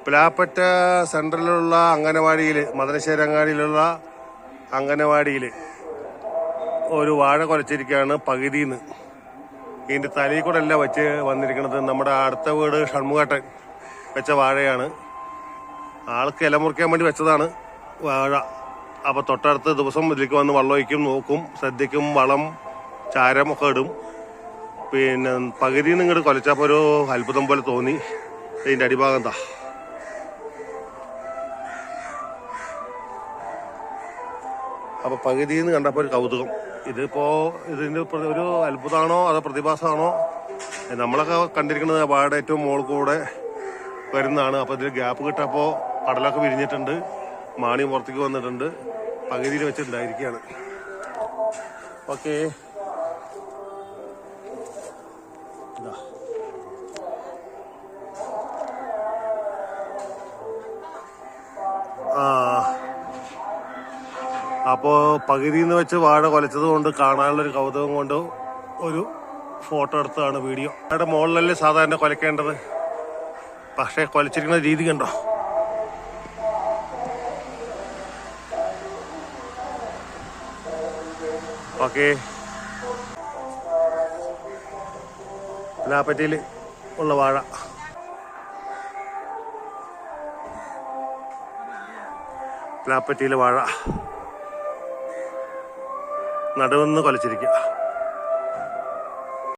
പ്ലാപ്പറ്റ സെൻട്രലിലുള്ള അംഗനവാടിയിൽ, മദനശ്ശേരി അങ്ങാടിയിലുള്ള അംഗനവാടിയിൽ ഒരു വാഴ കുലച്ചിരിക്കുകയാണ് പകുതിന്ന്. ഇതിൻ്റെ തലയിൽ കൂടെ അല്ല വെച്ച് വന്നിരിക്കുന്നത്. നമ്മുടെ അടുത്ത വീട് ഷൺമുഖേട്ടൻ വെച്ച വാഴയാണ്. ആൾക്ക് ഇല മുറിക്കാൻ വേണ്ടി വെച്ചതാണ് വാഴ. അപ്പോൾ തൊട്ടടുത്ത ദിവസം ഇതിലേക്ക് വന്ന് വെള്ളം ഒഴിക്കും, നോക്കും, ശ്രദ്ധിക്കും, വളം ചാരം ഒക്കെ ഇടും. പിന്നെ പകുതിയിൽ നിന്ന് ഇങ്ങോട്ട് കൊലച്ചപ്പോൾ ഒരു അത്ഭുതം പോലെ തോന്നി. ഇതിൻ്റെ അടിഭാഗം എന്താ അപ്പോൾ പകുതിയിൽ നിന്ന് കണ്ടപ്പോൾ ഒരു കൗതുകം. ഇതിൻ്റെ ഒരു അത്ഭുതമാണോ അതോ പ്രതിഭാസമാണോ? നമ്മളൊക്കെ കണ്ടിരിക്കുന്നത് വാഴയുടെ ഏറ്റവും മുകളിൽ കൂടെ വരുന്നതാണ്. അപ്പോൾ ഇതിൽ ഗ്യാപ്പ് കിട്ടപ്പോൾ കടലൊക്കെ വിരിഞ്ഞിട്ടുണ്ട്, മാണി പുറത്തേക്ക് വന്നിട്ടുണ്ട്. പകുതിയിൽ വെച്ചിട്ടുണ്ടായിരിക്കുകയാണ്. ഓക്കെ, അപ്പോൾ പകുതിയിൽ നിന്ന് വെച്ച് വാഴ കൊലച്ചത് കൊണ്ട് കാണാനുള്ളൊരു കൗതുകം കൊണ്ട് ഒരു ഫോട്ടോ എടുത്തതാണ് വീഡിയോ. വാഴയുടെ മുകളിലല്ലേ സാധാരണ കൊലക്കേണ്ടത്, പക്ഷേ കൊലച്ചിരിക്കുന്ന രീതി കണ്ടോ? ഓക്കെ, പ്ലാപ്പറ്റയിൽ ഉള്ള വാഴ. പ്ലാപ്പറ്റയിലെ വാഴ നടുവെന്ന് കൊലച്ചിരിക്കുക.